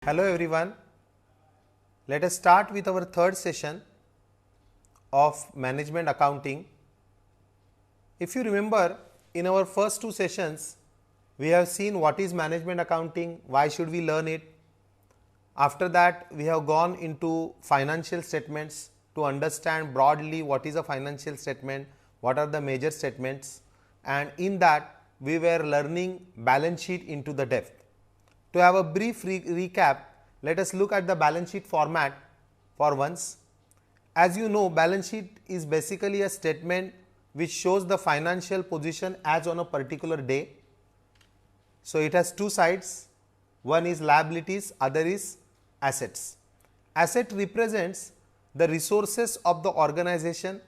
Hello everyone. Let us start with our third session of management accounting. If you remember, in our first two sessions, we have seen what is management accounting, why should we learn it. After that, we have gone into financial statements to understand broadly what is a financial statement, what are the major statements, and in that we were learning balance sheet into the depth. To have a brief recap, let us look at the balance sheet format for once. As you know, balance sheet is basically a statement which shows the financial position as on a particular day. So it has two sides, one is liabilities, other is assets. Asset represents the resources of the organization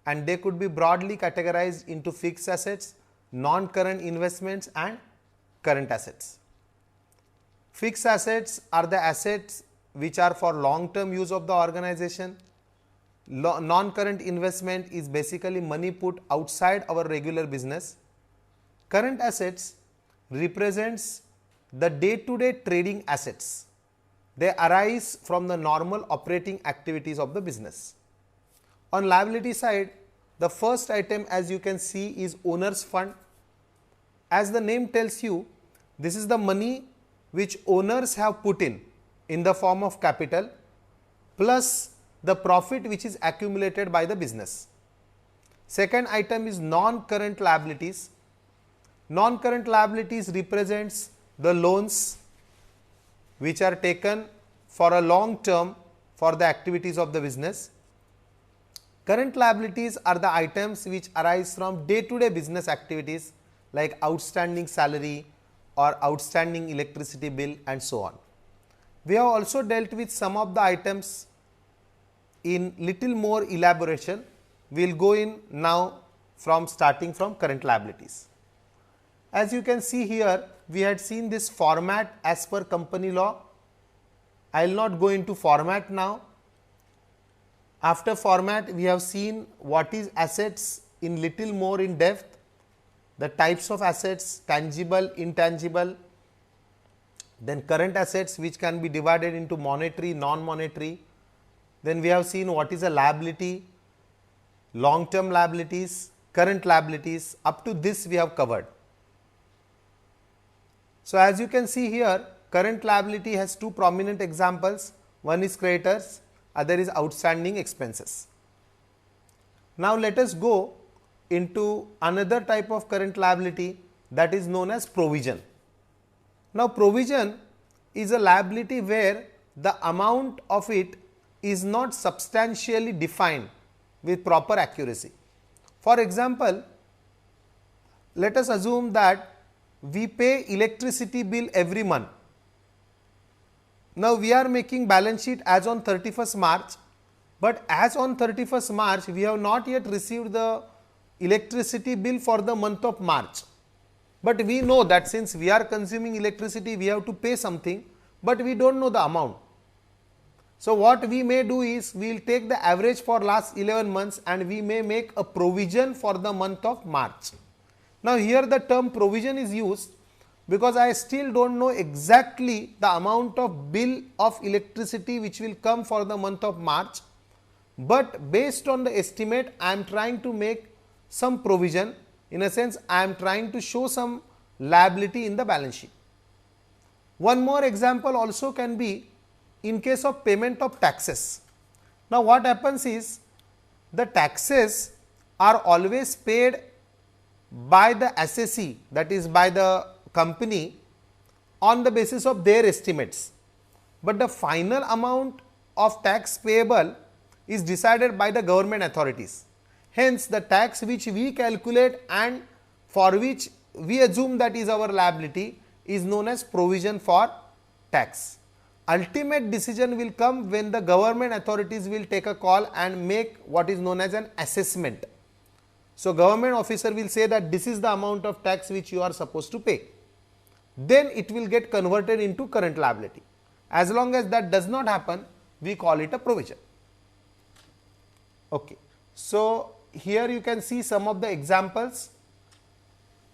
and they could be broadly categorized into fixed assets, non-current investments and current assets. Fixed assets are the assets which are for long-term use of the organization. Non-current investment is basically money put outside our regular business. Current assets represents the day-to-day trading assets. They arise from the normal operating activities of the business. On liability side, the first item as you can see is owner's fund. As the name tells you, this is the money which owners have put in the form of capital plus the profit which is accumulated by the business. Second item is non-current liabilities. Non-current liabilities represents the loans which are taken for a long term for the activities of the business. Current liabilities are the items which arise from day-to-day business activities like outstanding salary or outstanding electricity bill and so on. We have also dealt with some of the items in little more elaboration. We will go in now starting from current liabilities. As you can see here, we had seen this format as per company law. I will not go into format now. After format, we have seen what is assets in little more in depth, the types of assets, tangible, intangible, then current assets which can be divided into monetary, non-monetary. Then we have seen what is a liability, long-term liabilities, current liabilities. Up to this we have covered. So as you can see here, current liability has two prominent examples. One is creditors, other is outstanding expenses. Now let us go into another type of current liability, that is known as provision. Now provision is a liability where the amount of it is not substantially defined with proper accuracy. For example, let us assume that we pay electricity bill every month. Now we are making balance sheet as on 31st March, but as on 31st March we have not yet received the electricity bill for the month of March. But we know that since we are consuming electricity, we have to pay something, but we do not know the amount. So what we may do is, we will take the average for last 11 months and we may make a provision for the month of March. Now here the term provision is used because I still do not know exactly the amount of bill of electricity which will come for the month of March, but based on the estimate I am trying to make some provision. In a sense, I am trying to show some liability in the balance sheet. One more example also can be in case of payment of taxes. Now what happens is, the taxes are always paid by the assessee, that is by the company, on the basis of their estimates, but the final amount of tax payable is decided by the government authorities. Hence, the tax which we calculate and for which we assume that is our liability is known as provision for tax. Ultimate decision will come when the government authorities will take a call and make what is known as an assessment. So government officer will say that this is the amount of tax which you are supposed to pay. Then it will get converted into current liability. As long as that does not happen, we call it a provision. Okay. So here you can see some of the examples.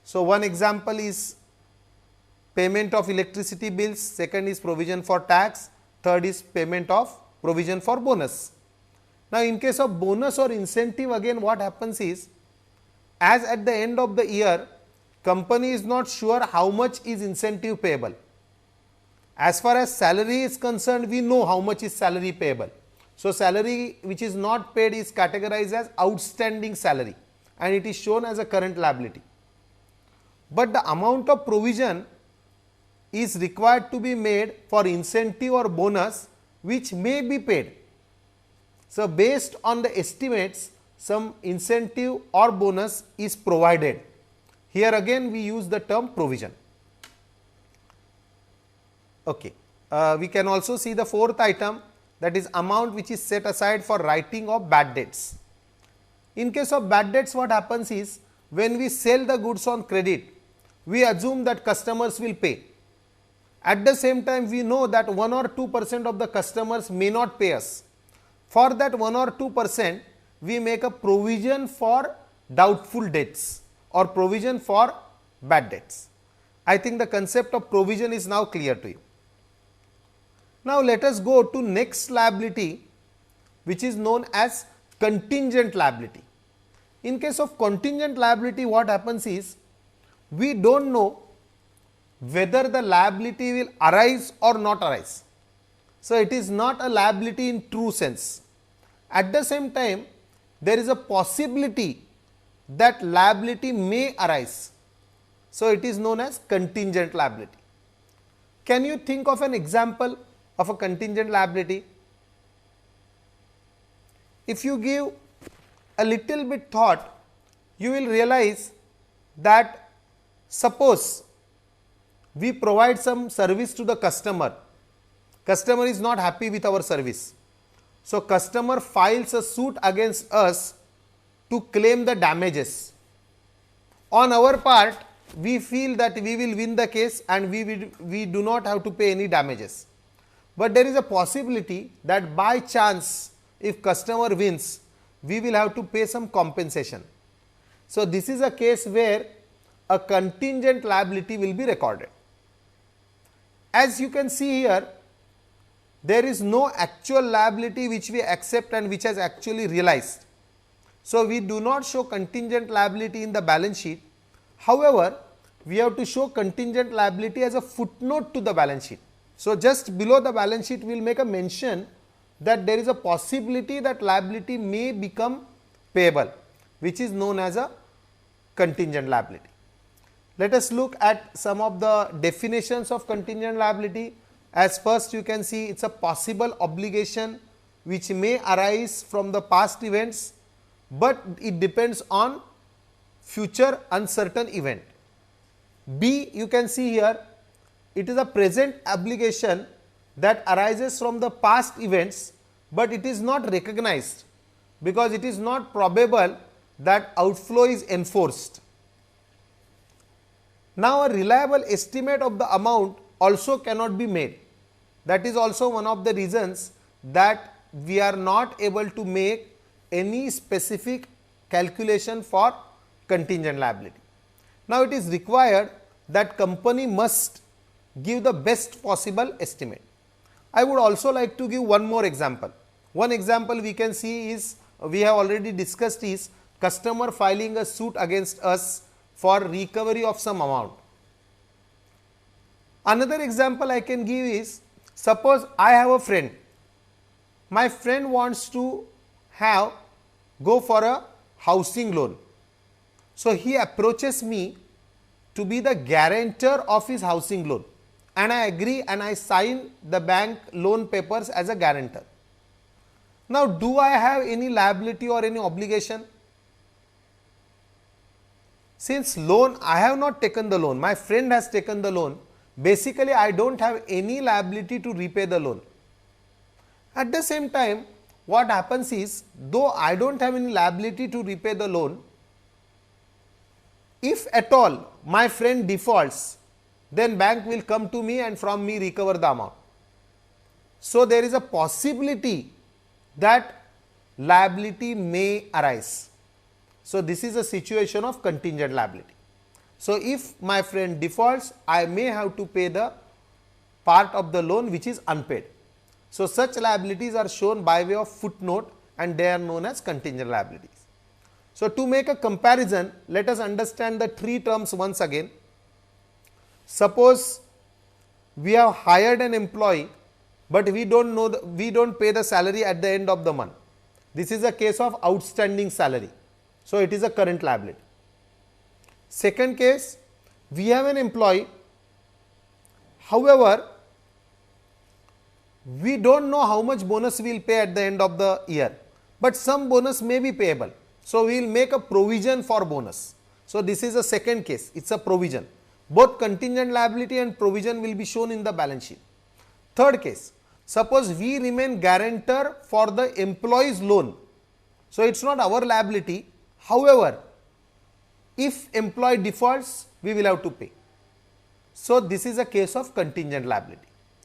So one example is payment of electricity bills, second is provision for tax, third is payment of provision for bonus. Now, in case of bonus or incentive, again what happens is, as at the end of the year, company is not sure how much is incentive payable. As far as salary is concerned, we know how much is salary payable. So, salary which is not paid is categorized as outstanding salary and it is shown as a current liability. But the amount of provision is required to be made for incentive or bonus which may be paid. So, based on the estimates, some incentive or bonus is provided. Here again we use the term provision. Okay. We can also see the fourth item, that is amount which is set aside for writing of bad debts. In case of bad debts, what happens is, when we sell the goods on credit, we assume that customers will pay. At the same time, we know that 1 or 2% of the customers may not pay us. For that 1 or 2%, we make a provision for doubtful debts or provision for bad debts. I think the concept of provision is now clear to you. Now, let us go to next liability, which is known as contingent liability. In case of contingent liability, what happens is, we do not know whether the liability will arise or not arise. So, it is not a liability in true sense. At the same time, there is a possibility that liability may arise. So, it is known as contingent liability. Can you think of an example of a contingent liability? If you give a little bit thought, you will realize that suppose we provide some service to the customer, customer is not happy with our service. So, customer files a suit against us to claim the damages. On our part, we feel that we will win the case and we do not have to pay any damages. But there is a possibility that by chance, if customer wins, we will have to pay some compensation. So, this is a case where a contingent liability will be recorded. As you can see here, there is no actual liability which we accept and which has actually realized. So, we do not show contingent liability in the balance sheet. However, we have to show contingent liability as a footnote to the balance sheet. So, just below the balance sheet, we will make a mention that there is a possibility that liability may become payable, which is known as a contingent liability. Let us look at some of the definitions of contingent liability. As first, you can see it is a possible obligation which may arise from the past events, but it depends on future uncertain event. B, you can see here, it is a present obligation that arises from the past events, but it is not recognized because it is not probable that outflow is enforced. Now, a reliable estimate of the amount also cannot be made. That is also one of the reasons that we are not able to make any specific calculation for contingent liability. Now, it is required that company must give the best possible estimate. I would also like to give one more example. One example we can see is, we have already discussed, is customer filing a suit against us for recovery of some amount. Another example I can give is, suppose I have a friend, my friend wants to go for a housing loan. So, he approaches me to be the guarantor of his housing loan, and I agree and I sign the bank loan papers as a guarantor. Now, do I have any liability or any obligation? Since loan, I have not taken the loan, my friend has taken the loan, basically I do not have any liability to repay the loan. At the same time, what happens is, though I do not have any liability to repay the loan, if at all my friend defaults, then bank will come to me and from me recover the amount. So, there is a possibility that liability may arise. So, this is a situation of contingent liability. So, if my friend defaults, I may have to pay the part of the loan which is unpaid. So, such liabilities are shown by way of footnote and they are known as contingent liabilities. So, to make a comparison, let us understand the three terms once again. Suppose we have hired an employee, but we don't pay the salary at the end of the month. This is a case of outstanding salary. So, it is a current liability. Second case, we have an employee, however, we do not know how much bonus we will pay at the end of the year, but some bonus may be payable. So, we will make a provision for bonus. So, this is a second case, it is a provision. Both contingent liability and provision will be shown in the balance sheet. Third case, suppose we remain guarantor for the employee's loan. So, it is not our liability, however, if employee defaults, we will have to pay. So, this is a case of contingent liability.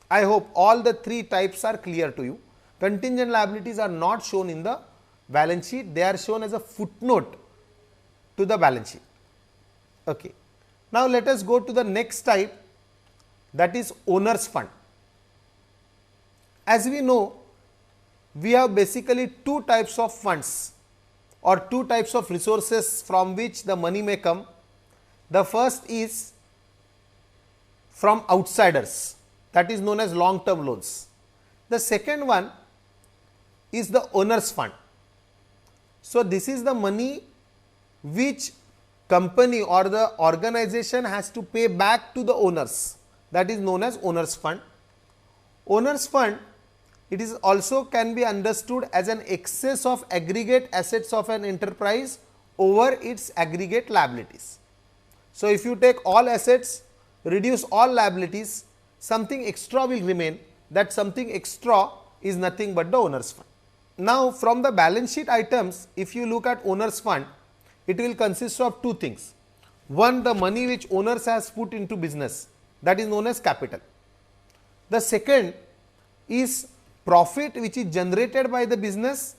I hope all the three types are clear to you. Contingent liabilities are not shown in the balance sheet, they are shown as a footnote to the balance sheet. Okay. Now, let us go to the next type, that is owner's fund. As we know, we have basically two types of funds or two types of resources from which the money may come. The first is from outsiders, that is known as long term loans. The second one is the owner's fund. So, this is the money which company or the organization has to pay back to the owners, that is known as owner's fund. Owner's fund, it is also can be understood as an excess of aggregate assets of an enterprise over its aggregate liabilities. So, if you take all assets, reduce all liabilities, something extra will remain, that something extra is nothing but the owner's fund. Now, from the balance sheet items, if you look at owner's fund, it will consist of two things. One, the money which owners has put into business, that is known as capital. The second is profit which is generated by the business,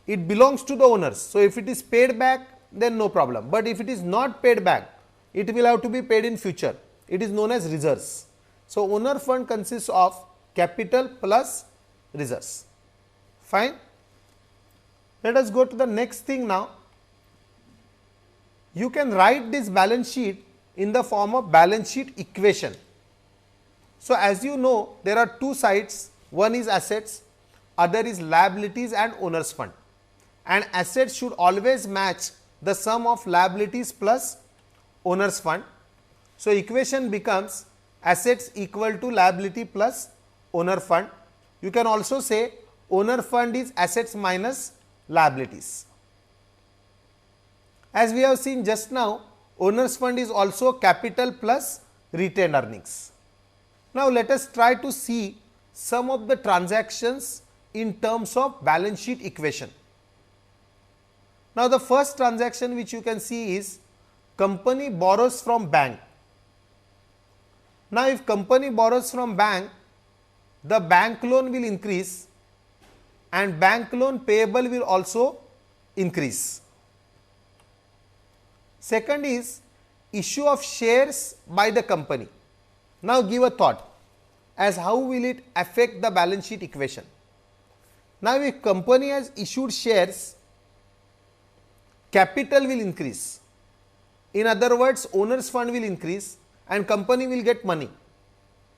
it belongs to the owners. So, if it is paid back, then no problem, but if it is not paid back, it will have to be paid in future. It is known as reserves. So, owner fund consists of capital plus reserves. Fine. Let us go to the next thing now. You can write this balance sheet in the form of balance sheet equation. So, as you know, there are two sides, one is assets, other is liabilities and owner's fund, and assets should always match the sum of liabilities plus owner's fund. So, equation becomes assets equal to liability plus owner fund. You can also say owner fund is assets minus liabilities. As we have seen just now, owner's fund is also capital plus retained earnings. Now, let us try to see some of the transactions in terms of balance sheet equation. Now, the first transaction which you can see is company borrows from bank. Now, if company borrows from bank, the bank loan will increase and bank loan payable will also increase. Second is issue of shares by the company. Now, give a thought as how will it affect the balance sheet equation. Now, if company has issued shares, capital will increase. In other words, owner's fund will increase and company will get money.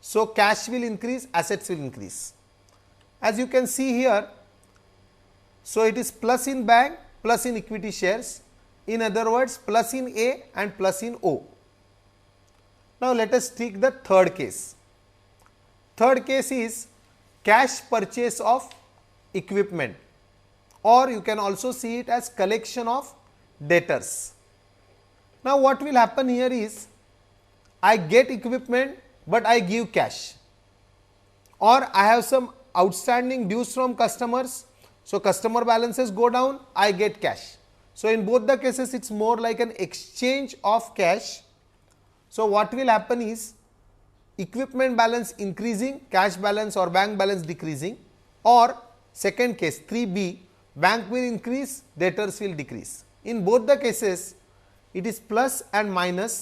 So, cash will increase, assets will increase. As you can see here, so it is plus in bank, plus in equity shares. In other words, plus in A and plus in O. Now, let us take the third case. Third case is cash purchase of equipment, or you can also see it as collection of debtors. Now, what will happen here is I get equipment, but I give cash, or I have some outstanding dues from customers. So, customer balances go down, I get cash. So, in both the cases it is more like an exchange of cash. So, what will happen is equipment balance increasing, cash balance or bank balance decreasing, or second case 3B, bank will increase, debtors will decrease. In both the cases it is plus and minus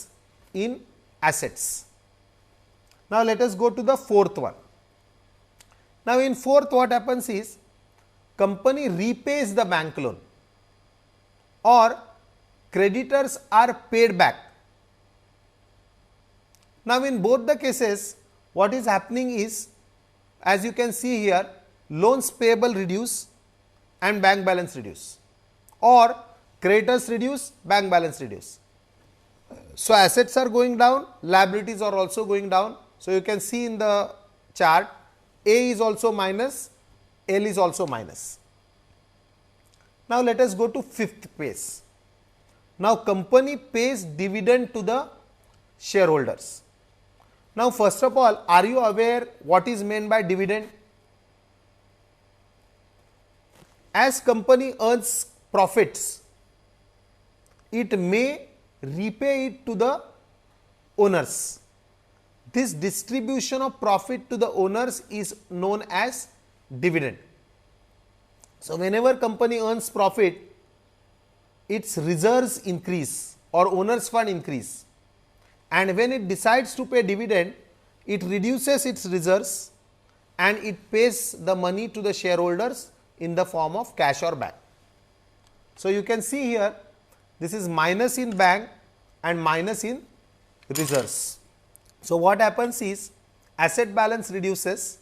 in assets. Now, let us go to the fourth one. Now, in fourth what happens is company repays the bank loan or creditors are paid back. Now, in both the cases what is happening is, as you can see here, loans payable reduce and bank balance reduce, or creditors reduce, bank balance reduce. So, assets are going down, liabilities are also going down. So, you can see in the chart A is also minus, L is also minus. Now, let us go to fifth phase. Now, company pays dividend to the shareholders. Now, first of all, are you aware what is meant by dividend? As company earns profits, it may repay it to the owners. This distribution of profit to the owners is known as dividend. So, whenever company earns profit, its reserves increase or owners fund increase, and when it decides to pay dividend, it reduces its reserves and it pays the money to the shareholders in the form of cash or bank. So, you can see here this is minus in bank and minus in reserves. So, what happens is asset balance reduces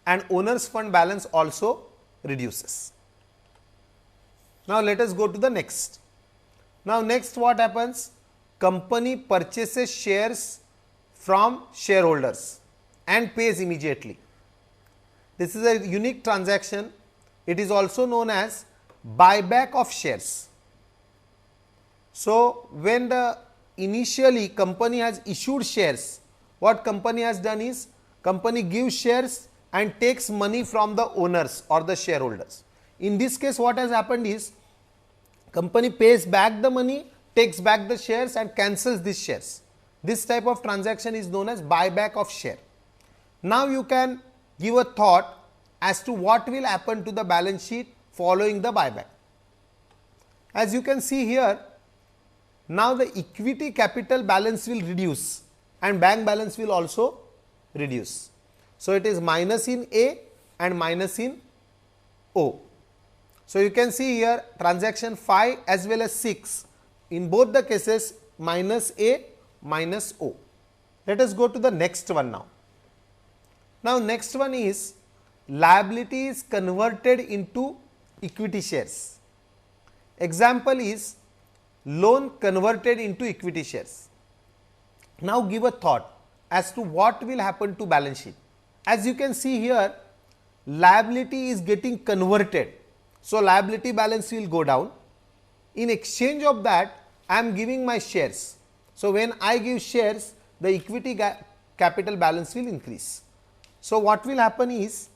and owners fund balance also reduces. Now, let us go to the next. Now, next what happens? Company purchases shares from shareholders and pays immediately. This is a unique transaction. It is also known as buyback of shares. So, when the initially company has issued shares, what company has done is company gives shares and takes money from the owners or the shareholders. In this case, what has happened is company pays back the money, takes back the shares and cancels these shares. This type of transaction is known as buyback of share. Now, you can give a thought as to what will happen to the balance sheet following the buyback. As you can see here, now the equity capital balance will reduce and bank balance will also reduce. So, it is minus in A and minus in O. So, you can see here transaction 5 as well as 6, in both the cases minus A minus O. Let us go to the next one now. Now, next one is liability is converted into equity shares. Example is loan converted into equity shares. Now, give a thought as to what will happen to balance sheet. As you can see here, liability is getting converted. So, liability balance will go down. In exchange of that, I am giving my shares. So, when I give shares, the equity capital balance will increase. So, what will happen is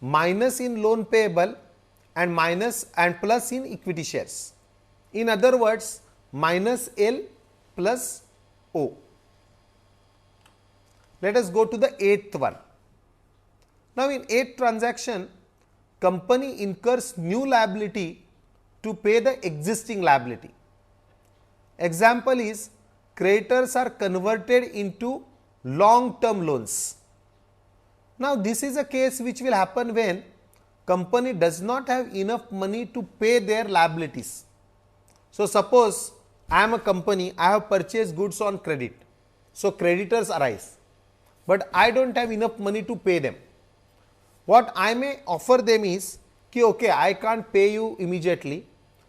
minus in loan payable and minus and plus in equity shares. In other words, minus L plus O. Let us go to the eighth one. Now, in eighth transaction, company incurs new liability to pay the existing liability. Example is creditors are converted into long term loans. Now, this is a case which will happen when company does not have enough money to pay their liabilities. So, suppose I am a company, I have purchased goods on credit. So, creditors arise, but I do not have enough money to pay them. What I may offer them is, okay, I can't pay you immediately.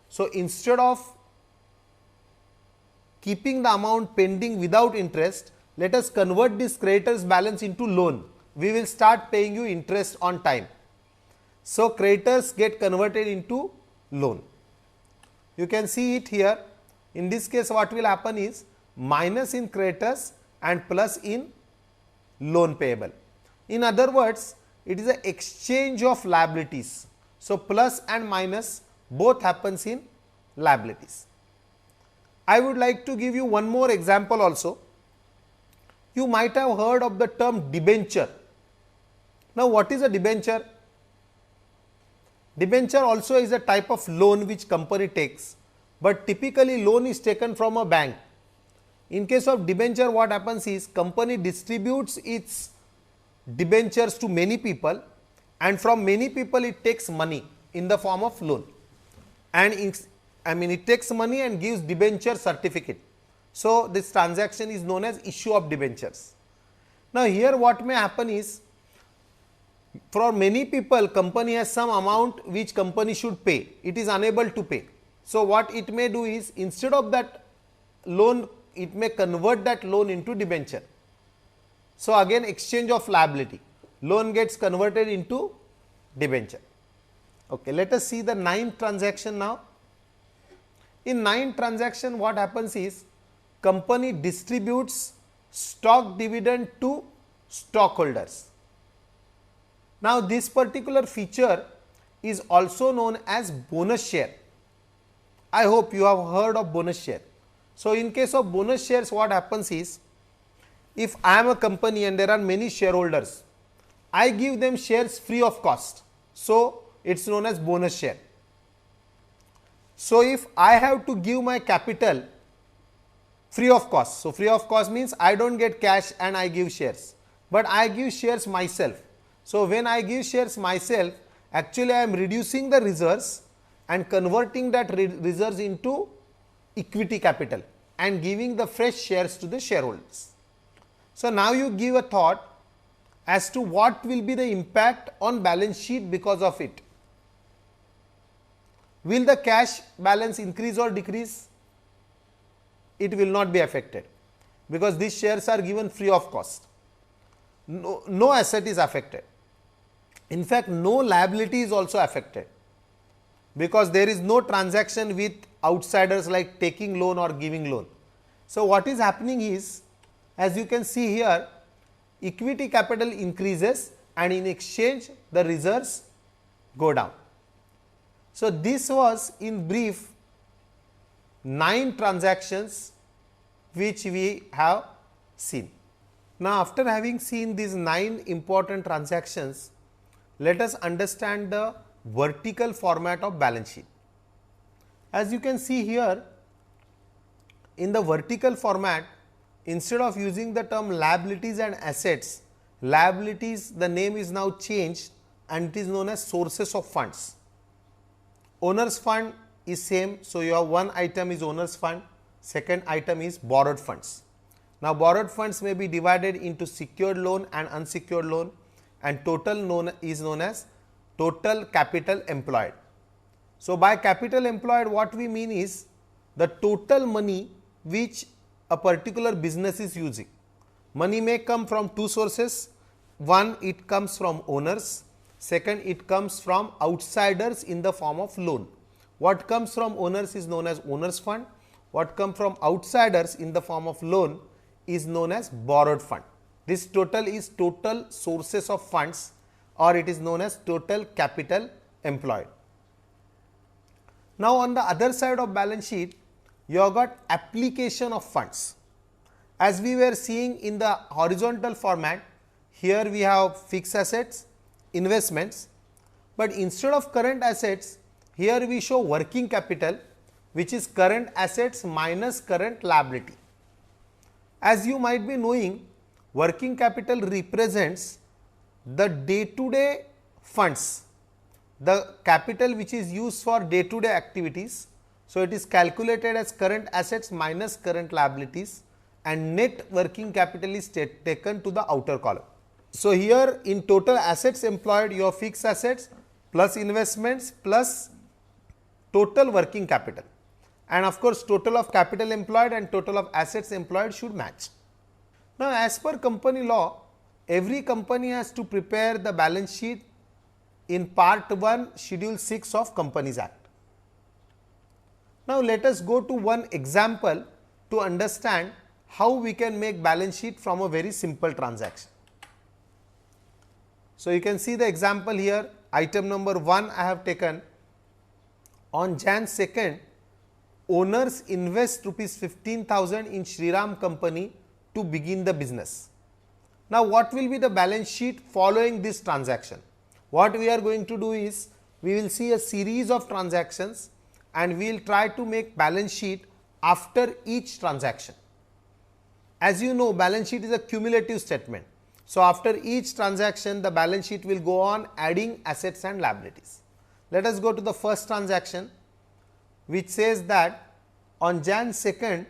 So, instead of keeping the amount pending without interest, let us convert this creditors balance into loan. We will start paying you interest on time. So, creditors get converted into loan. You can see it here. In this case, what will happen is minus in creditors and plus in loan payable. In other words, it is an exchange of liabilities. So, plus and minus both happens in liabilities. I would like to give you one more example also. You might have heard of the term debenture. Now, what is a debenture? Debenture also is a type of loan which company takes, but typically loan is taken from a bank. In case of debenture, what happens is company distributes its debentures to many people, and from many people it takes money in the form of loan, and it takes money and gives debenture certificate. So this transaction is known as issue of debentures. Now here what may happen is, for many people company has some amount which company should pay, it is unable to pay. So what it may do is, instead of that loan, it may convert that loan into debenture. So again exchange of liability, loan gets converted into debenture. Okay, let us see the ninth transaction now. In ninth transaction, what happens is, company distributes stock dividend to stockholders. Now this particular feature is also known as bonus share. I hope you have heard of bonus share. So in case of bonus shares, what happens is, if I am a company and there are many shareholders, I give them shares free of cost. So it is known as bonus share. So if I have to give my capital free of cost, so free of cost means I do not get cash and I give shares, but I give shares myself. So when I give shares myself, actually I am reducing the reserves and converting that reserves into equity capital and giving the fresh shares to the shareholders. So now you give a thought as to what will be the impact on balance sheet because of it. Will the cash balance increase or decrease? It will not be affected, because these shares are given free of cost. No asset is affected. In fact, no liability is also affected, because there is no transaction with outsiders like taking loan or giving loan. So what is happening is, as you can see here, equity capital increases and in exchange the reserves go down. So this was in brief 9 transactions which we have seen. Now after having seen these 9 important transactions, let us understand the vertical format of balance sheet. As you can see here, in the vertical format, instead of using the term liabilities and assets, liabilities, the name is now changed and it is known as sources of funds. Owner's fund is same, so your one item is owner's fund, second item is borrowed funds. Now borrowed funds may be divided into secured loan and unsecured loan, and total is known as total capital employed. So by capital employed, what we mean is the total money which a particular business is using. Money may come from 2 sources. One, it comes from owners. Second, it comes from outsiders in the form of loan. What comes from owners is known as owner's fund. What comes from outsiders in the form of loan is known as borrowed fund. This total is total sources of funds, or it is known as total capital employed. Now on the other side of balance sheet, you have got application of funds. As we were seeing in the horizontal format, here we have fixed assets, investments, but instead of current assets, here we show working capital, which is current assets minus current liability. As you might be knowing, working capital represents the day-to-day funds, the capital which is used for day-to-day activities. So it is calculated as current assets minus current liabilities, and net working capital is taken to the outer column. So here in total assets employed, your fixed assets plus investments plus total working capital, and of course total of capital employed and total of assets employed should match. Now as per company law, every company has to prepare the balance sheet in part 1 schedule 6 of Companies Act. Now let us go to one example to understand how we can make balance sheet from a very simple transaction. So you can see the example here, item number 1 I have taken. On Jan 2nd, owners invest rupees 15,000 in Shriram company to begin the business. Now what will be the balance sheet following this transaction? What we are going to do is, we will see a series of transactions and we will try to make balance sheet after each transaction. As you know, balance sheet is a cumulative statement. So, after each transaction the balance sheet will go on adding assets and liabilities. Let us go to the first transaction, which says that on Jan 2nd,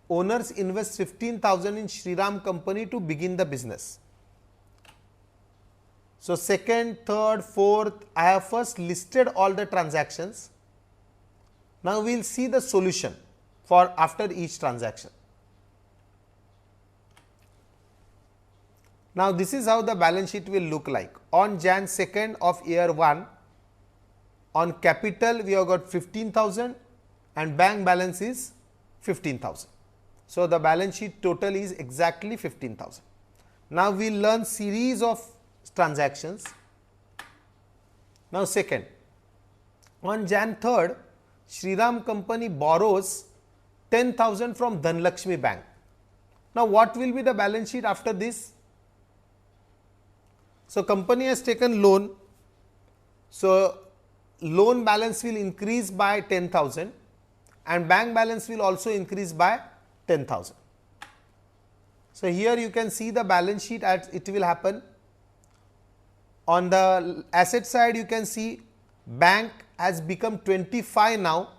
owners invest 15,000 in Shriram Company to begin the business. So, second, third, fourth, I have first listed all the transactions. Now, we will see the solution for after each transaction. Now, this is how the balance sheet will look like. On Jan 2nd of year 1, on capital we have got 15,000 and bank balance is 15,000. So, the balance sheet total is exactly 15,000. Now, we will learn series of transactions. Now, second, on Jan 3rd, Shriram Company borrows 10,000 from Dhanlakshmi Bank. Now, what will be the balance sheet after this? So, company has taken loan. So, loan balance will increase by 10,000 and bank balance will also increase by 10,000. So, here you can see the balance sheet as it will happen. On the asset side, you can see bank has become 25 now.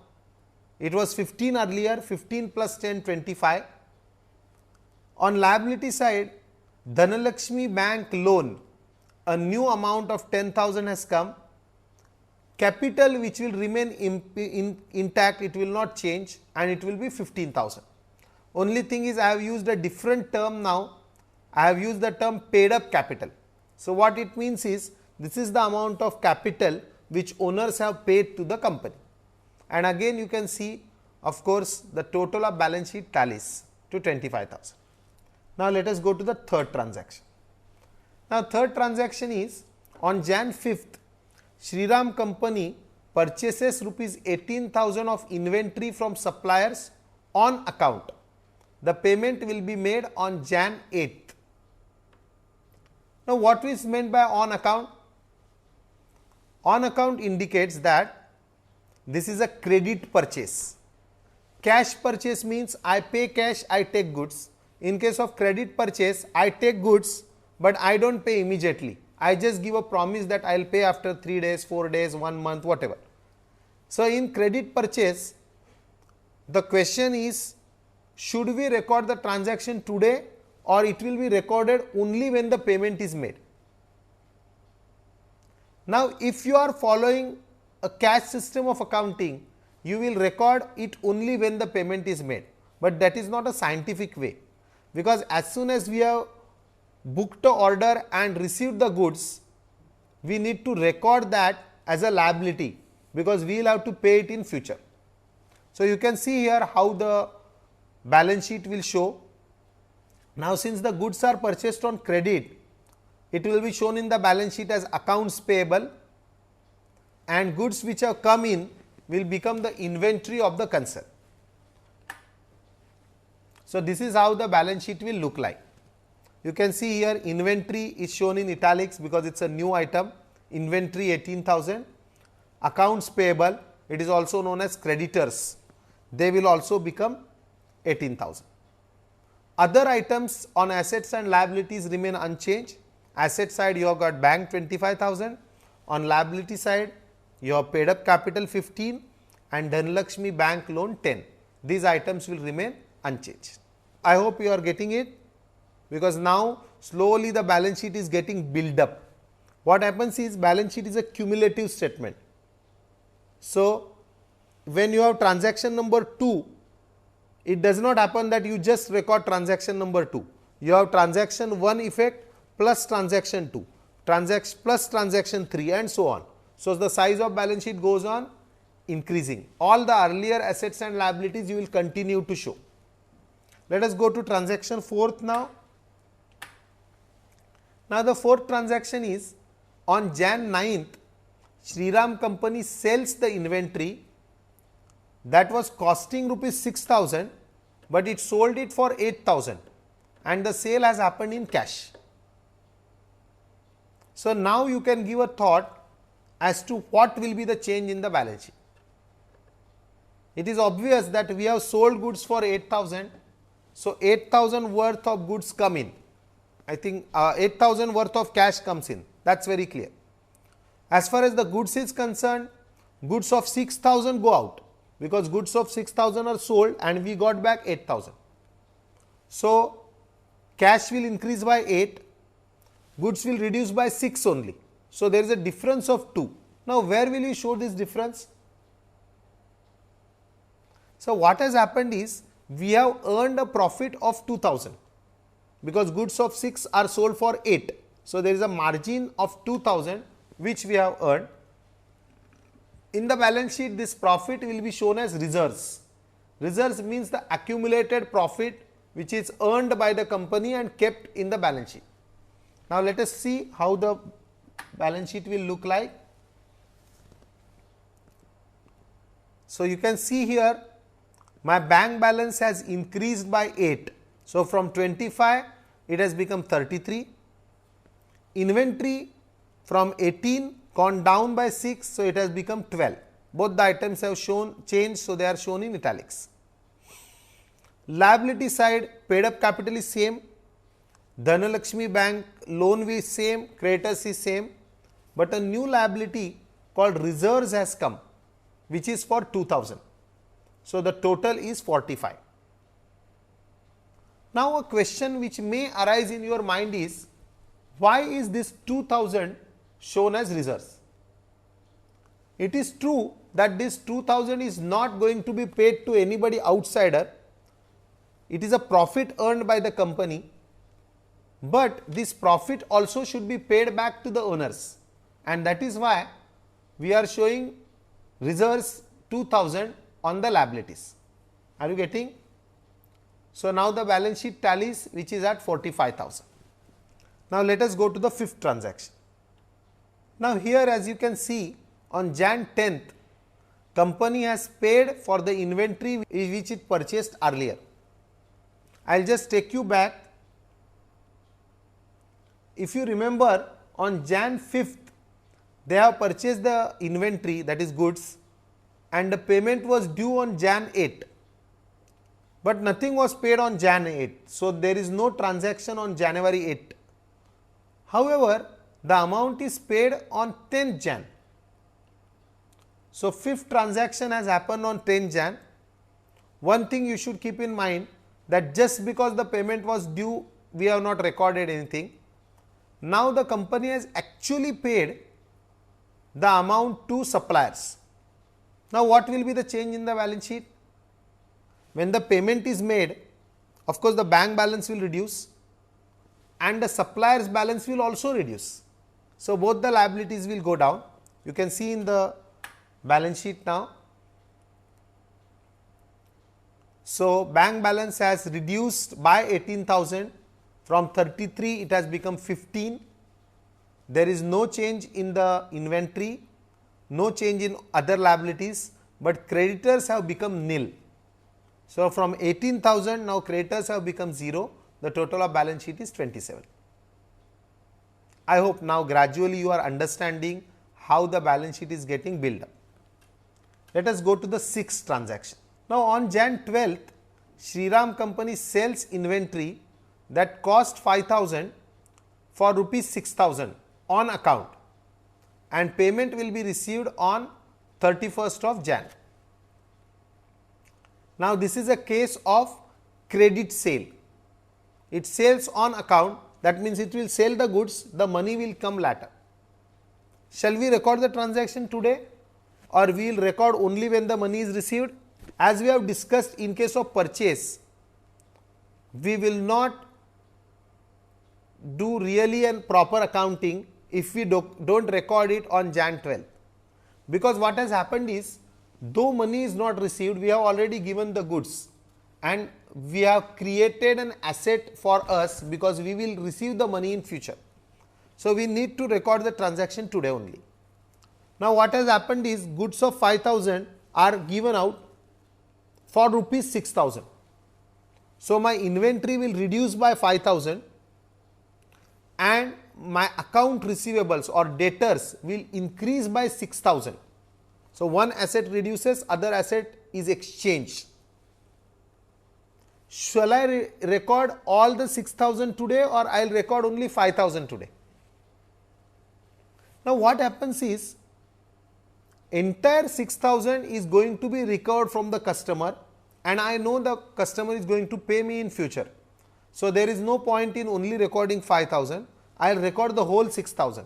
It was 15 earlier, 15 plus 10, 25. On liability side, Dhanlakshmi Bank loan, a new amount of 10,000 has come. Capital which will remain intact, it will not change and it will be 15,000. Only thing is I have used a different term now. I have used the term paid up capital. So, what it means is this is the amount of capital which owners have paid to the company. And again you can see, of course, the total of balance sheet tallies to 25,000. Now, let us go to the third transaction. Now, third transaction is on Jan 5th, Shriram Company purchases rupees 18,000 of inventory from suppliers on account. The payment will be made on Jan 8th. Now, what is meant by on account? On account indicates that this is a credit purchase. Cash purchase means I pay cash, I take goods. In case of credit purchase, I take goods, but I do not pay immediately. I just give a promise that I will pay after 3 days, 4 days, 1 month, whatever. So, in credit purchase, the question is, should we record the transaction today or it will be recorded only when the payment is made? Now, if you are following a cash system of accounting, you will record it only when the payment is made, but that is not a scientific way, because as soon as we have booked the order and received the goods, we need to record that as a liability, because we will have to pay it in future. So, you can see here how the balance sheet will show. Now, since the goods are purchased on credit, it will be shown in the balance sheet as accounts payable, and goods which have come in will become the inventory of the concern. So, this is how the balance sheet will look like. You can see here inventory is shown in italics because it is a new item, inventory 18,000, accounts payable, it is also known as creditors, they will also become 18,000. Other items on assets and liabilities remain unchanged. Asset side you have got bank 25,000, on liability side you have paid up capital 15 and Dhanlakshmi Bank loan 10. These items will remain unchanged. I hope you are getting it, because now slowly the balance sheet is getting built up. What happens is balance sheet is a cumulative statement. So, when you have transaction number 2, it does not happen that you just record transaction number 2. You have transaction 1 effect plus transaction 2, plus transaction 3 and so on. So, the size of balance sheet goes on increasing. All the earlier assets and liabilities you will continue to show. Let us go to transaction 4th now. Now, the 4th transaction is on Jan 9th, Shriram Company sells the inventory that was costing rupees 6,000, but it sold it for 8,000 and the sale has happened in cash. So, now you can give a thought as to what will be the change in the balance sheet. it is obvious that we have sold goods for 8,000. So, 8,000 worth of goods come in. I think 8,000 worth of cash comes in, that is very clear. As far as the goods is concerned, goods of 6,000 go out, because goods of 6,000 are sold and we got back 8,000. So, cash will increase by 8, goods will reduce by 6 only. So, there is a difference of 2. Now, where will you show this difference? So, what has happened is, we have earned a profit of 2,000, because goods of 6 are sold for 8. So, there is a margin of 2,000 which we have earned. In the balance sheet, this profit will be shown as reserves. Reserves means the accumulated profit which is earned by the company and kept in the balance sheet. Now, let us see how the balance sheet will look like. So, you can see here my bank balance has increased by 8. So, from 25 it has become 33. Inventory from 18 gone down by 6. So, it has become 12. Both the items have shown changed. So, they are shown in italics. Liability side, paid up capital is same, Dhanalakshmi Bank loan is same, creditors is same, but a new liability called reserves has come, which is for 2,000. So, the total is 45. Now, a question which may arise in your mind is, why is this 2,000 shown as reserves? It is true that this 2,000 is not going to be paid to anybody outsider. It is a profit earned by the company, but this profit also should be paid back to the owners, and that is why we are showing reserves 2,000 on the liabilities. Are you getting? So, now the balance sheet tallies, which is at 45,000. Now, let us go to the fifth transaction. Now, here as you can see, on Jan 10th, company has paid for the inventory which it purchased earlier. I will just take you back. If you remember, on Jan 5th, they have purchased the inventory, that is goods, and the payment was due on Jan 8, but nothing was paid on Jan 8. So, there is no transaction on January 8. However, the amount is paid on 10th Jan. So, fifth transaction has happened on 10th Jan. One thing you should keep in mind, that just because the payment was due, we have not recorded anything. Now, the company has actually paid the amount to suppliers. Now, what will be the change in the balance sheet? When the payment is made, of course, the bank balance will reduce and the suppliers balance will also reduce. So, both the liabilities will go down. You can see in the balance sheet now. So, bank balance has reduced by 18,000, from 33 it has become 15. There is no change in the inventory, no change in other liabilities, but creditors have become nil. So, from 18,000 now creditors have become 0, the total of balance sheet is 27. I hope now gradually you are understanding how the balance sheet is getting built up. Let us go to the sixth transaction. Now, on Jan 12th, Shriram company sells inventory that cost 5,000 for rupees 6,000 on account, and payment will be received on 31st of Jan. Now, this is a case of credit sale. It sells on account, that means it will sell the goods, the money will come later. Shall we record the transaction today, or we will record only when the money is received? As we have discussed, in case of purchase, we will not do really and proper accounting if we don't record it on Jan 12th, because what has happened is, though money is not received, we have already given the goods and we have created an asset for us, because we will receive the money in future. So, we need to record the transaction today only. Now, what has happened is, goods of 5,000 are given out for rupees 6,000. So, my inventory will reduce by 5,000 and my account receivables or debtors will increase by 6,000. So, one asset reduces, other asset is exchanged. Shall I record all the 6,000 today, or I will record only 5,000 today? Now, what happens is, entire 6,000 is going to be recovered from the customer, and I know the customer is going to pay me in future. So, there is no point in only recording 5,000, I will record the whole 6,000.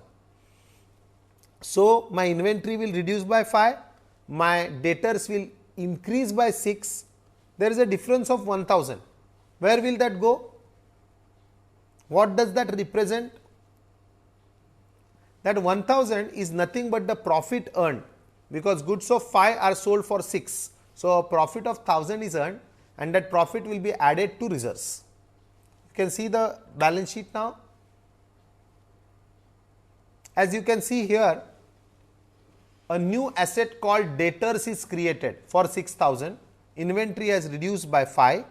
So, my inventory will reduce by 5, my debtors will increase by 6, there is a difference of 1,000. Where will that go? What does that represent? That 1,000 is nothing but the profit earned, because goods of 5 are sold for 6. So, a profit of 1,000 is earned, and that profit will be added to reserves. You can see the balance sheet now. As you can see here, a new asset called debtors is created for 6,000, inventory has reduced by 5,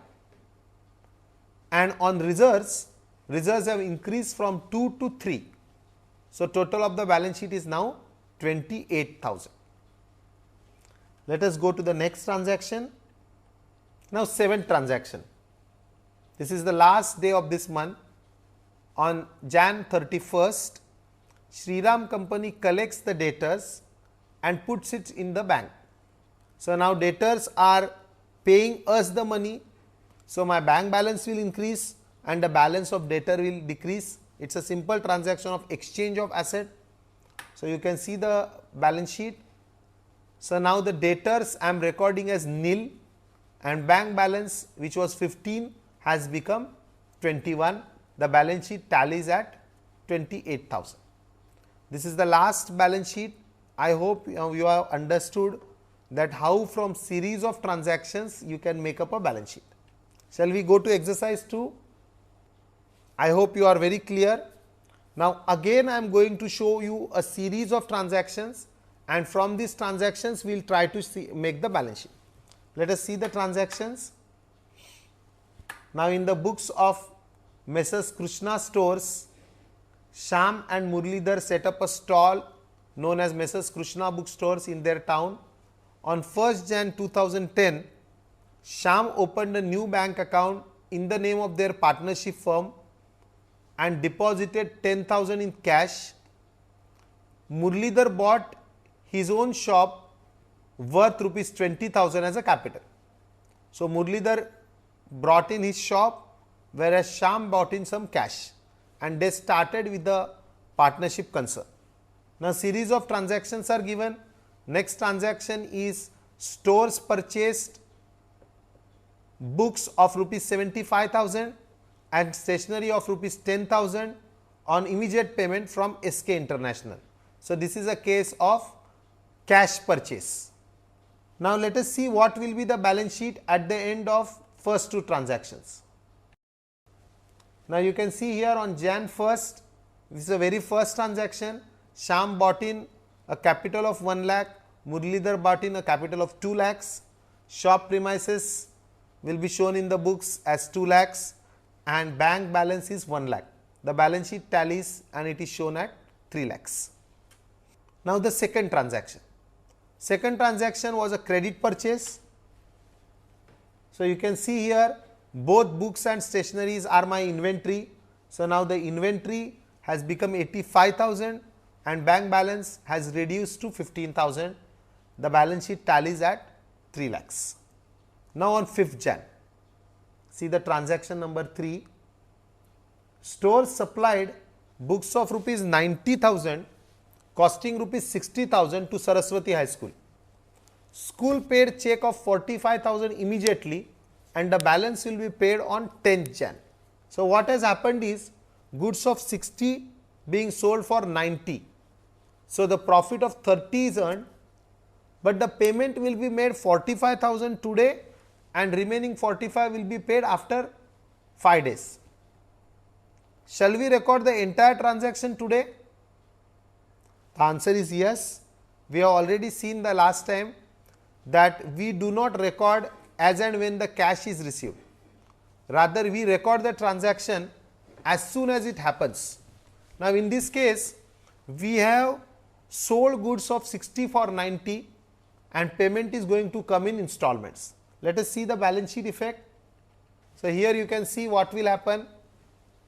and on reserves have increased from 2 to 3. So, total of the balance sheet is now 28,000. Let us go to the next transaction. Now, 7th transaction. This is the last day of this month. On Jan 31st, Shriram Company collects the debtors and puts it in the bank. So, now debtors are paying us the money. So, my bank balance will increase and the balance of debtor will decrease. It is a simple transaction of exchange of asset. So, you can see the balance sheet. So, now the debtors I am recording as nil, and bank balance which was 15 has become 21. The balance sheet tallies at 28,000. This is the last balance sheet. I hope you have understood that how from series of transactions you can make up a balance sheet. Shall we go to exercise 2? I hope you are very clear. Now, again I am going to show you a series of transactions, and from these transactions we will try to make the balance sheet. Let us see the transactions. Now, in the books of Messrs. Krishna Stores, Shyam and Muralidhar set up a stall known as Messrs. Krishna Bookstores in their town. On 1st Jan 2010, Shyam opened a new bank account in the name of their partnership firm and deposited 10,000 in cash. Muralidhar bought his own shop worth rupees 20,000 as a capital. So, Muralidhar brought in his shop, whereas Shyam brought in some cash, and they started with the partnership concern. Now, series of transactions are given. Next transaction is stores purchased books of rupees 75,000 and stationery of rupees 10,000 on immediate payment from SK International. So, this is a case of cash purchase. Now, let us see what will be the balance sheet at the end of first two transactions. Now, you can see here on Jan 1st, this is the very first transaction. Shyam bought in a capital of 1 lakh, Muralidhar bought in a capital of 2 lakhs. Shop premises will be shown in the books as 2 lakhs and bank balance is 1 lakh. The balance sheet tallies and it is shown at 3 lakhs. Now, the second transaction. Second transaction was a credit purchase. So, you can see here both books and stationeries are my inventory. So, now the inventory has become 85,000 and bank balance has reduced to 15,000. The balance sheet tallies at 3 lakhs. Now, on 5th Jan, see the transaction number 3. Stores supplied books of rupees 90,000 costing rupees 60,000 to Saraswati High School. School paid check of 45,000 immediately and the balance will be paid on 10th Jan. So, what has happened is goods of 60 being sold for 90. So, the profit of 30 is earned, but the payment will be made 45,000 today and remaining 45 will be paid after 5 days. Shall we record the entire transaction today? The answer is yes. We have already seen the last time that we do not record as and when the cash is received. Rather, we record the transaction as soon as it happens. Now, in this case, we have sold goods of 60 for 90 and payment is going to come in installments. Let us see the balance sheet effect. So, here you can see what will happen.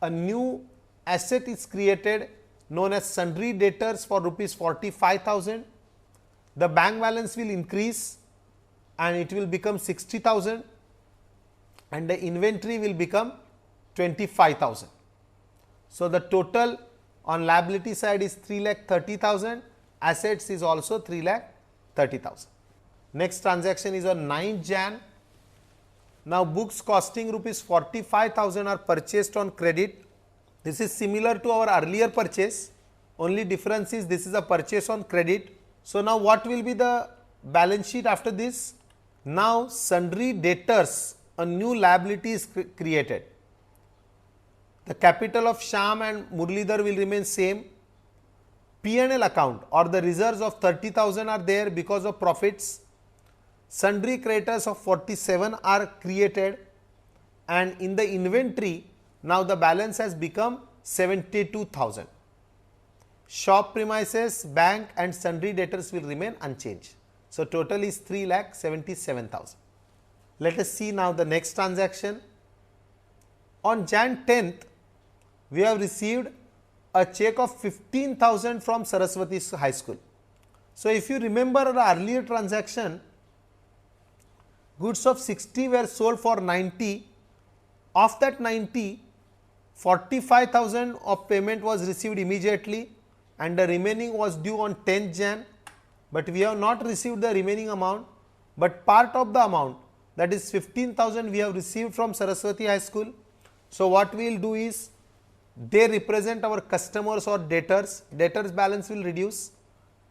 A new asset is created known as sundry debtors for rupees 45,000. The bank balance will increase and it will become 60,000 and the inventory will become 25,000. So, the total on liability side is 3,30,000, assets is also 3,30,000. Next transaction is on 9th Jan. Now, books costing rupees 45,000 are purchased on credit. This is similar to our earlier purchase, only difference is this is a purchase on credit. So, now what will be the balance sheet after this? Now, sundry debtors, a new liability is created. The capital of Shyam and Muralidhar will remain same. P&L account or the reserves of 30,000 are there because of profits. Sundry creditors of 47 are created and in the inventory now the balance has become 72,000. Shop premises, bank and sundry debtors will remain unchanged. So, total is 3,77,000. Let us see now the next transaction. On Jan 10th, we have received a check of 15,000 from Saraswati High School. So, if you remember the earlier transaction, goods of 60 were sold for 90. Of that 90, 45,000 of payment was received immediately and the remaining was due on 10th Jan, but we have not received the remaining amount, but part of the amount, that is 15,000 we have received from Saraswati High School. So, what we will do is they represent our customers or debtors, debtors balance will reduce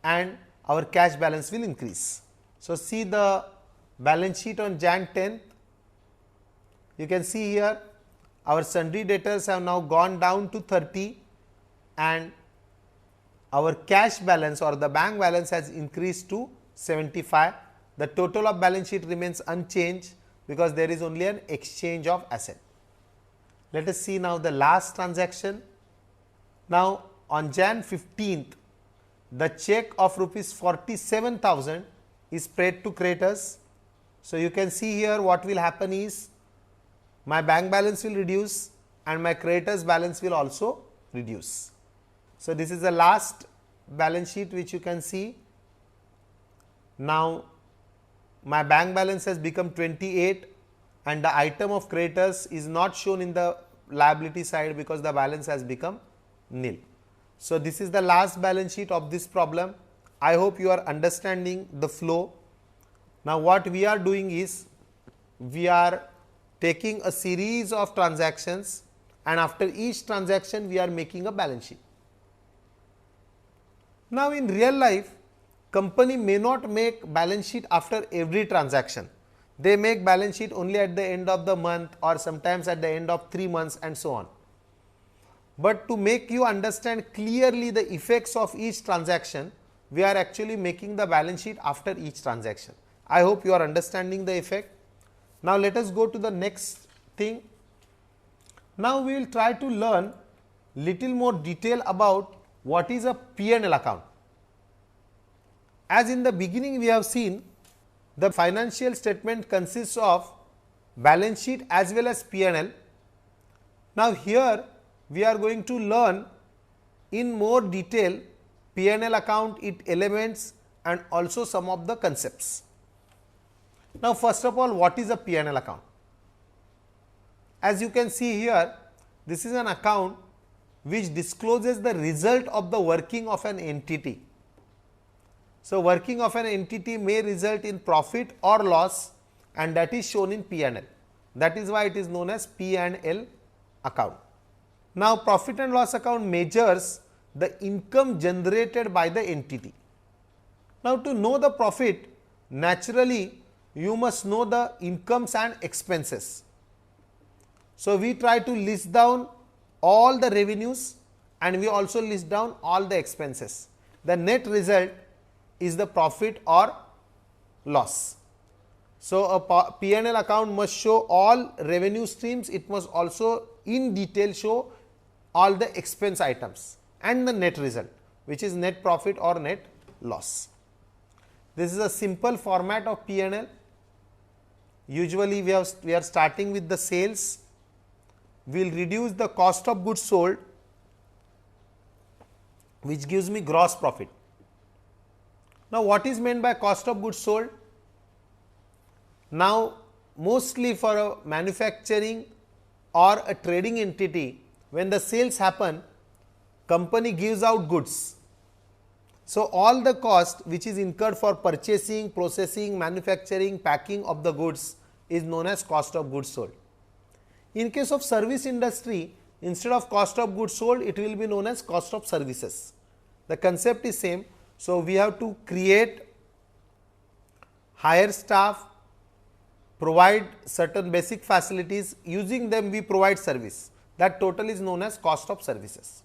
and our cash balance will increase. So, see the balance sheet on Jan 10th, you can see here our sundry debtors have now gone down to 30 and our cash balance or the bank balance has increased to 75. The total of balance sheet remains unchanged because there is only an exchange of asset. Let us see now the last transaction. Now, on Jan 15th, the check of rupees 47,000 is paid to creditors. So, you can see here what will happen is my bank balance will reduce and my creditors balance will also reduce. So, this is the last balance sheet which you can see. Now, my bank balance has become 28 and the item of creditors is not shown in the liability side because the balance has become nil. So, this is the last balance sheet of this problem. I hope you are understanding the flow. Now, what we are doing is we are taking a series of transactions and after each transaction we are making a balance sheet. Now, in real life, company may not make balance sheet after every transaction. They make balance sheet only at the end of the month or sometimes at the end of 3 months and so on. But to make you understand clearly the effects of each transaction, we are actually making the balance sheet after each transaction. I hope you are understanding the effect. Now, let us go to the next thing. Now, we will try to learn little more detail about what is a P&L account. As in the beginning we have seen, the financial statement consists of balance sheet as well as P&L. Now, here we are going to learn in more detail P&L account, its elements and also some of the concepts. Now, first of all, what is a P&L account? As you can see here, this is an account which discloses the result of the working of an entity. So, working of an entity may result in profit or loss and that is shown in P&L. That is why it is known as P&L account. Now, profit and loss account measures the income generated by the entity. Now, to know the profit, naturally you must know the incomes and expenses. So, we try to list down all the revenues and we also list down all the expenses. The net result is the profit or loss. So, a P&L account must show all revenue streams, it must also in detail show all the expense items and the net result, which is net profit or net loss. This is a simple format of P&L. Usually we are starting with the sales. We will reduce the cost of goods sold, which gives me gross profit. Now, what is meant by cost of goods sold? Now, mostly for a manufacturing or a trading entity, when the sales happen, company gives out goods. So, all the cost which is incurred for purchasing, processing, manufacturing, packing of the goods is known as cost of goods sold. In case of service industry, instead of cost of goods sold, it will be known as cost of services. The concept is same. So, we have to create, hire staff, provide certain basic facilities, using them we provide service. That total is known as cost of services.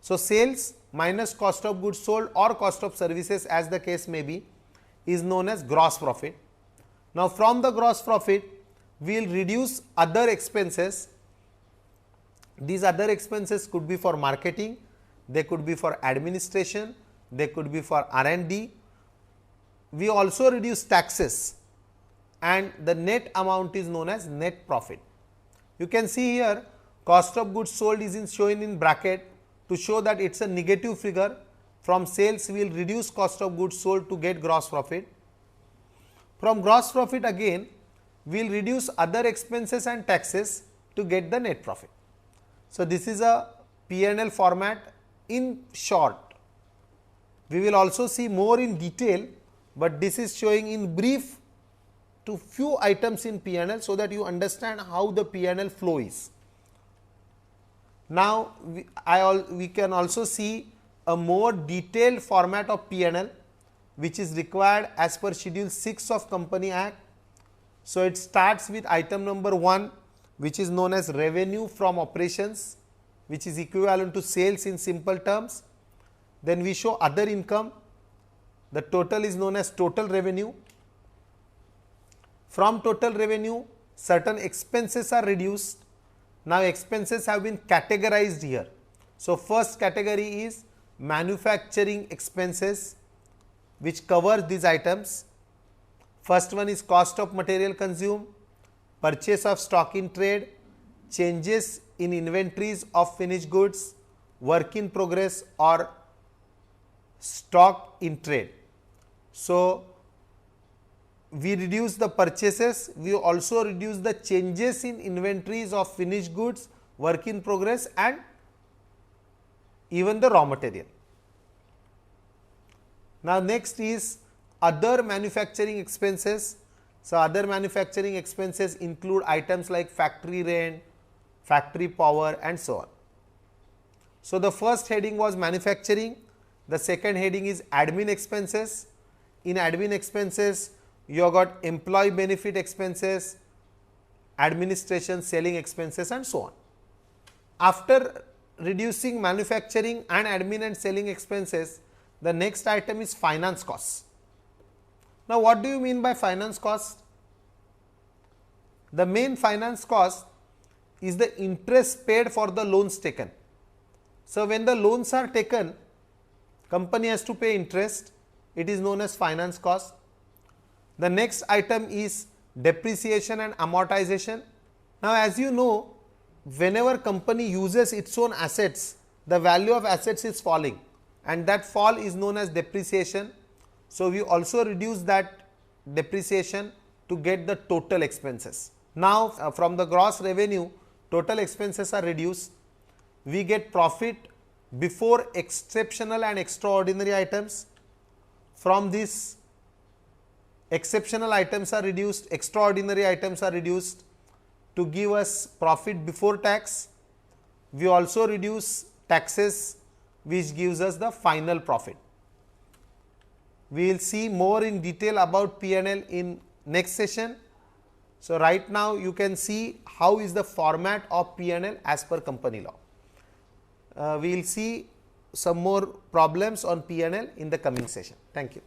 So, sales minus cost of goods sold or cost of services, as the case may be, is known as gross profit. Now, from the gross profit, we will reduce other expenses. These other expenses could be for marketing, they could be for administration, they could be for R&D. We also reduce taxes, and the net amount is known as net profit. You can see here cost of goods sold is shown in bracket to show that it is a negative figure. From sales we will reduce cost of goods sold to get gross profit. From gross profit again we will reduce other expenses and taxes to get the net profit. So, this is a P&L format in short. We will also see more in detail, but this is showing in brief to few items in P&L, so that you understand how the P&L flow is. Now, we can also see a more detailed format of P&L, which is required as per Schedule 6 of Company Act. So, it starts with item number 1, which is known as revenue from operations, which is equivalent to sales in simple terms. Then we show other income, the total is known as total revenue. From total revenue, certain expenses are reduced. Now, expenses have been categorized here. So, first category is manufacturing expenses, which covers these items. First one is cost of material consumed, purchase of stock in trade, changes in inventories of finished goods, work in progress or stock in trade. So, we reduce the purchases, we also reduce the changes in inventories of finished goods, work in progress and even the raw material. Now, next is other manufacturing expenses. So, other manufacturing expenses include items like factory rent, factory power and so on. So, the first heading was manufacturing, the second heading is admin expenses. In admin expenses, you have got employee benefit expenses, administration, selling expenses and so on. After reducing manufacturing and admin and selling expenses, the next item is finance costs. Now, what do you mean by finance cost? The main finance cost is the interest paid for the loans taken. So, when the loans are taken, company has to pay interest, it is known as finance cost. The next item is depreciation and amortization. Now, as you know, whenever company uses its own assets, the value of assets is falling and that fall is known as depreciation. So, we also reduce that depreciation to get the total expenses. Now, from the gross revenue, total expenses are reduced. We get profit before exceptional and extraordinary items. From this, exceptional items are reduced, extraordinary items are reduced to give us profit before tax. We also reduce taxes, which gives us the final profit. We will see more in detail about P&L in next session. So, right now you can see how is the format of P&L as per company law. We will see some more problems on P&L in the coming session. Thank you.